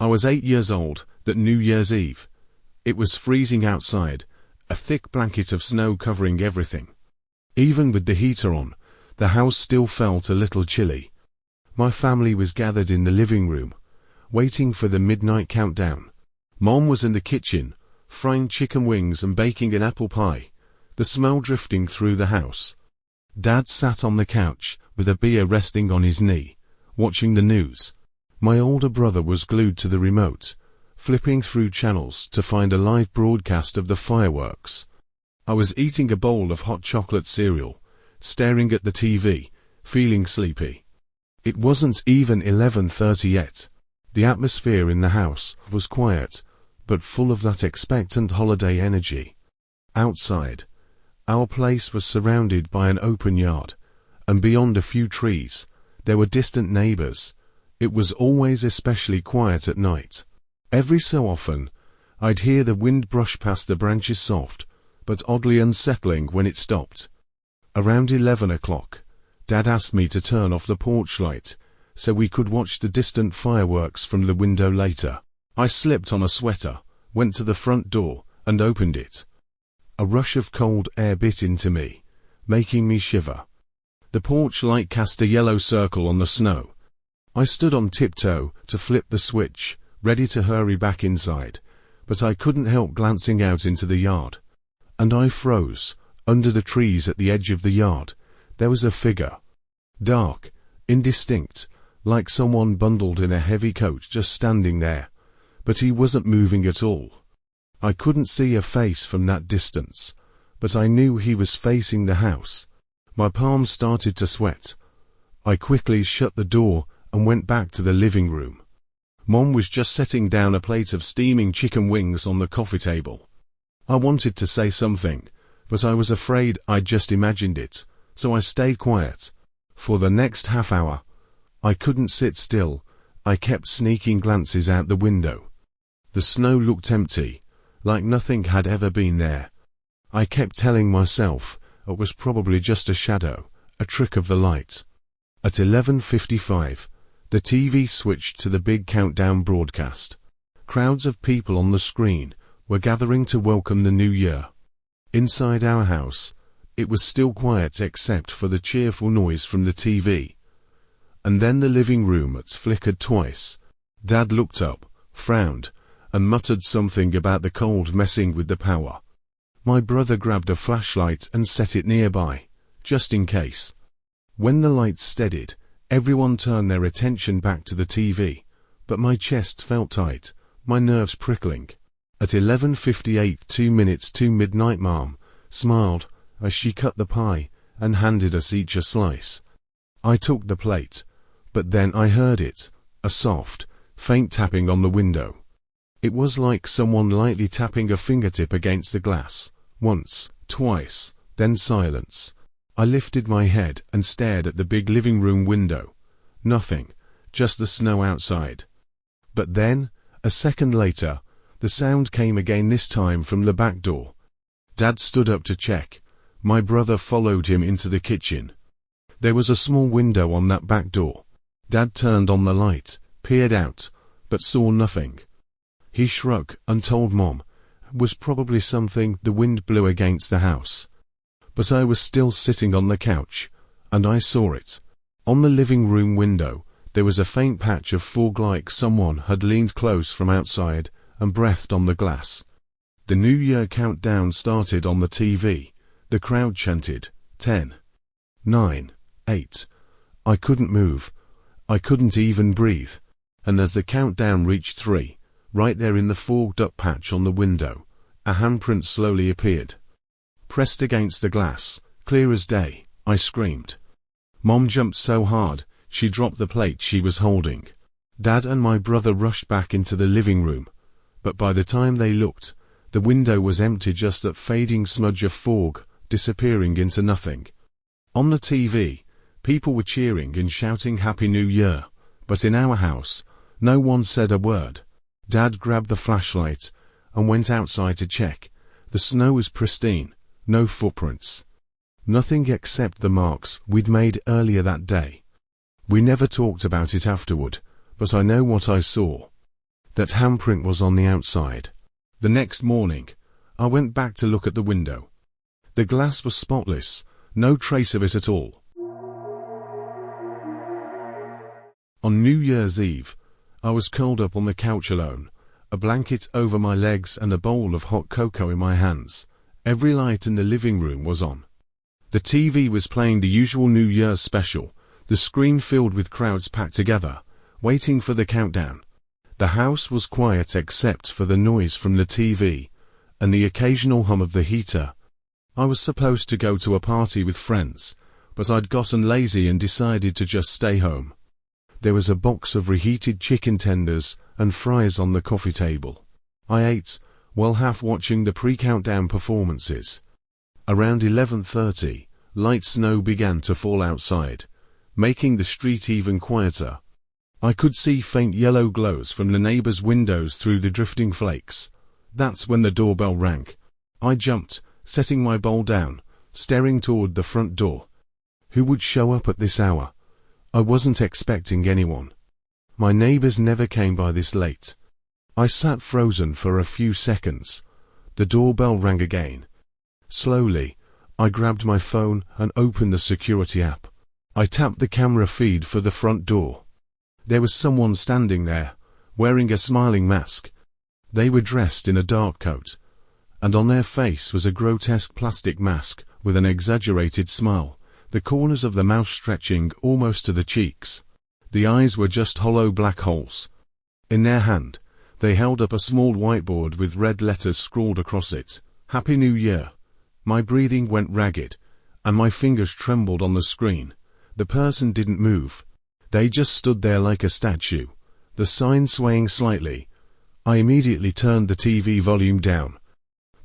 I was 8 years old, that New Year's Eve. It was freezing outside, a thick blanket of snow covering everything. Even with the heater on, the house still felt a little chilly. My family was gathered in the living room, waiting for the midnight countdown. Mom was in the kitchen, frying chicken wings and baking an apple pie, the smell drifting through the house. Dad sat on the couch, with a beer resting on his knee, watching the news. My older brother was glued to the remote, flipping through channels to find a live broadcast of the fireworks. I was eating a bowl of hot chocolate cereal, staring at the TV, feeling sleepy. It wasn't even 11:30 yet. The atmosphere in the house was quiet, but full of that expectant holiday energy. Outside, our place was surrounded by an open yard, and beyond a few trees, there were distant neighbors. It was always especially quiet at night. Every so often, I'd hear the wind brush past the branches, soft, but oddly unsettling when it stopped. Around 11 o'clock, Dad asked me to turn off the porch light, so we could watch the distant fireworks from the window later. I slipped on a sweater, went to the front door, and opened it. A rush of cold air bit into me, making me shiver. The porch light cast a yellow circle on the snow. I stood on tiptoe to flip the switch, ready to hurry back inside, but I couldn't help glancing out into the yard. And I froze. Under the trees at the edge of the yard, there was a figure. Dark, indistinct, like someone bundled in a heavy coat just standing there. But he wasn't moving at all. I couldn't see a face from that distance, but I knew he was facing the house. My palms started to sweat. I quickly shut the door and went back to the living room. Mom was just setting down a plate of steaming chicken wings on the coffee table. I wanted to say something, but I was afraid I'd just imagined it, so I stayed quiet. For the next half hour, I couldn't sit still. I kept sneaking glances out the window. The snow looked empty, like nothing had ever been there. I kept telling myself it was probably just a shadow, a trick of the light. At 11:55, the TV switched to the big countdown broadcast. Crowds of people on the screen were gathering to welcome the new year. Inside our house, it was still quiet except for the cheerful noise from the TV. And then the living room lights flickered twice. Dad looked up, frowned, and muttered something about the cold messing with the power. My brother grabbed a flashlight and set it nearby, just in case. When the lights steadied, everyone turned their attention back to the TV, but my chest felt tight, my nerves prickling. At 11:58, 2 minutes to midnight, Mom smiled as she cut the pie and handed us each a slice. I took the plate, but then I heard it, a soft, faint tapping on the window. It was like someone lightly tapping a fingertip against the glass. Once, twice, then silence. I lifted my head and stared at the big living room window. Nothing, just the snow outside. But then, a second later, the sound came again, this time from the back door. Dad stood up to check. My brother followed him into the kitchen. There was a small window on that back door. Dad turned on the light, peered out, but saw nothing. He shrugged and told Mom it was probably something the wind blew against the house. But I was still sitting on the couch, and I saw it. On the living room window, there was a faint patch of fog, like someone had leaned close from outside and breathed on the glass. The New Year countdown started on the TV. The crowd chanted, 10, 9, 8. I couldn't move. I couldn't even breathe. And as the countdown reached 3, right there in the fogged-up patch on the window, a handprint slowly appeared. Pressed against the glass, clear as day, I screamed. Mom jumped so hard, she dropped the plate she was holding. Dad and my brother rushed back into the living room, but by the time they looked, the window was empty, just that fading smudge of fog, disappearing into nothing. On the TV, people were cheering and shouting Happy New Year, but in our house, no one said a word. Dad grabbed the flashlight and went outside to check. The snow was pristine, no footprints. Nothing except the marks we'd made earlier that day. We never talked about it afterward, but I know what I saw. That handprint was on the outside. The next morning, I went back to look at the window. The glass was spotless, no trace of it at all. On New Year's Eve, I was curled up on the couch alone, a blanket over my legs and a bowl of hot cocoa in my hands. Every light in the living room was on. The TV was playing the usual New Year's special, the screen filled with crowds packed together, waiting for the countdown. The house was quiet except for the noise from the TV and the occasional hum of the heater. I was supposed to go to a party with friends, but I'd gotten lazy and decided to just stay home. There was a box of reheated chicken tenders and fries on the coffee table. I ate, while half watching the pre-countdown performances. Around 11:30, light snow began to fall outside, making the street even quieter. I could see faint yellow glows from the neighbors' windows through the drifting flakes. That's when the doorbell rang. I jumped, setting my bowl down, staring toward the front door. Who would show up at this hour? I wasn't expecting anyone. My neighbors never came by this late. I sat frozen for a few seconds. The doorbell rang again. Slowly, I grabbed my phone and opened the security app. I tapped the camera feed for the front door. There was someone standing there, wearing a smiling mask. They were dressed in a dark coat, and on their face was a grotesque plastic mask with an exaggerated smile, the corners of the mouth stretching almost to the cheeks. The eyes were just hollow black holes. In their hand, they held up a small whiteboard with red letters scrawled across it. Happy New Year. My breathing went ragged, and my fingers trembled on the screen. The person didn't move. They just stood there like a statue, the sign swaying slightly. I immediately turned the TV volume down.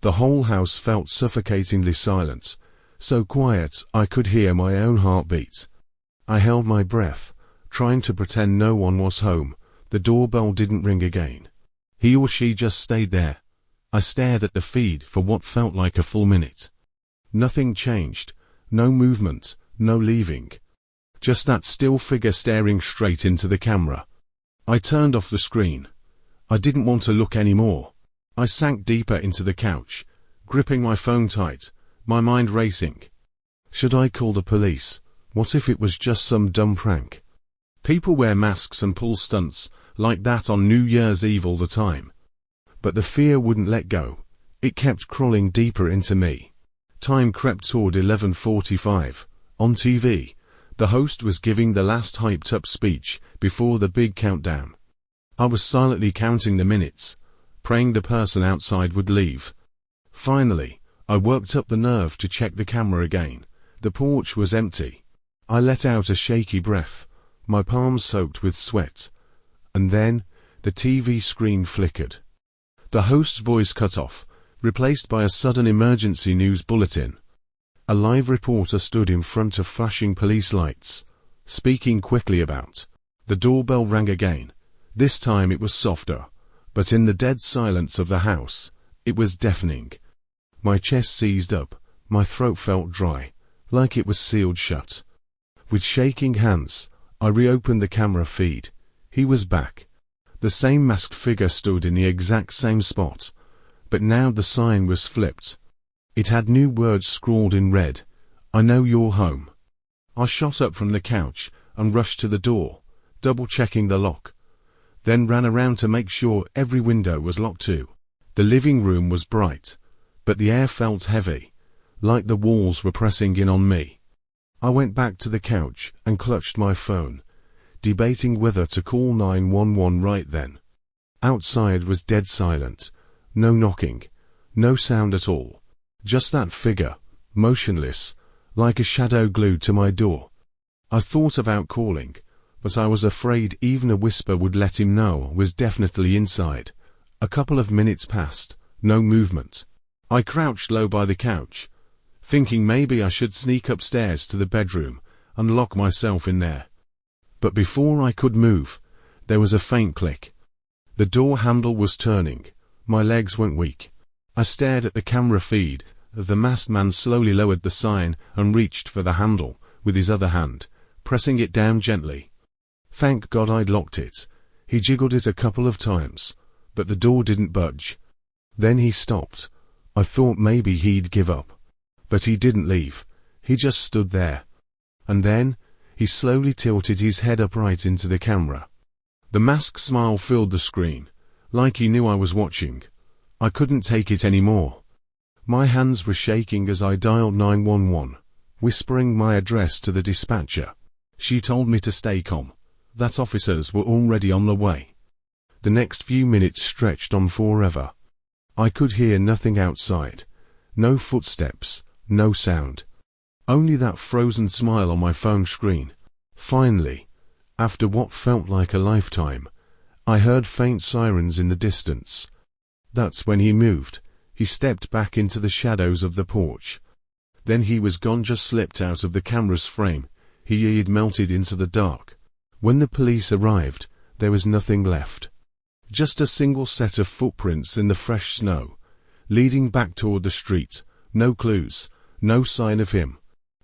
The whole house felt suffocatingly silent, so quiet I could hear my own heartbeat. I held my breath, trying to pretend no one was home. The doorbell didn't ring again. He or she just stayed there. I stared at the feed for what felt like a full minute. Nothing changed, no movement, no leaving. Just that still figure staring straight into the camera. I turned off the screen. I didn't want to look anymore. I sank deeper into the couch, gripping my phone tight, my mind racing. Should I call the police? What if it was just some dumb prank? People wear masks and pull stunts like that on New Year's Eve all the time. But the fear wouldn't let go. It kept crawling deeper into me. Time crept toward 11:45. On TV, the host was giving the last hyped-up speech before the big countdown. I was silently counting the minutes, praying the person outside would leave. Finally, I worked up the nerve to check the camera again. The porch was empty. I let out a shaky breath, my palms soaked with sweat. And then, the TV screen flickered. The host's voice cut off, replaced by a sudden emergency news bulletin. A live reporter stood in front of flashing police lights, speaking quickly about. The doorbell rang again. This time it was softer, but in the dead silence of the house, it was deafening. My chest seized up, my throat felt dry, like it was sealed shut. With shaking hands, I reopened the camera feed. He was back. The same masked figure stood in the exact same spot, but now the sign was flipped. It had new words scrawled in red. I know you're home. I shot up from the couch and rushed to the door, double-checking the lock, then ran around to make sure every window was locked too. The living room was bright, but the air felt heavy, like the walls were pressing in on me. I went back to the couch and clutched my phone, debating whether to call 911 right then. Outside was dead silent. No knocking, no sound at all. Just that figure, motionless, like a shadow glued to my door. I thought about calling, but I was afraid even a whisper would let him know I was definitely inside. A couple of minutes passed, no movement. I crouched low by the couch, thinking maybe I should sneak upstairs to the bedroom and lock myself in there. But before I could move, there was a faint click. The door handle was turning. My legs went weak. I stared at the camera feed. The masked man slowly lowered the sign and reached for the handle with his other hand, pressing it down gently. Thank God I'd locked it. He jiggled it a couple of times, but the door didn't budge. Then he stopped. I thought maybe he'd give up. But he didn't leave. He just stood there. And then, he slowly tilted his head upright into the camera. The masked smile filled the screen, like he knew I was watching. I couldn't take it anymore. My hands were shaking as I dialed 911, whispering my address to the dispatcher. She told me to stay calm, that officers were already on the way. The next few minutes stretched on forever. I could hear nothing outside. No footsteps, no sound. Only that frozen smile on my phone screen. Finally, after what felt like a lifetime, I heard faint sirens in the distance. That's when he moved. He stepped back into the shadows of the porch. Then he was gone, just slipped out of the camera's frame. He'd melted into the dark. When the police arrived, there was nothing left. Just a single set of footprints in the fresh snow, leading back toward the street. No clues, no sign of him.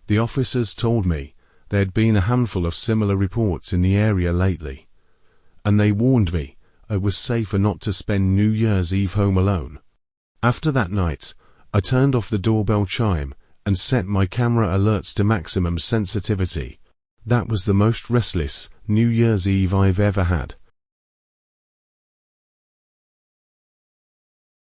The officers told me there'd been a handful of similar reports in the area lately. And they warned me it was safer not to spend New Year's Eve home alone. After that night, I turned off the doorbell chime and set my camera alerts to maximum sensitivity. That was the most restless New Year's Eve I've ever had.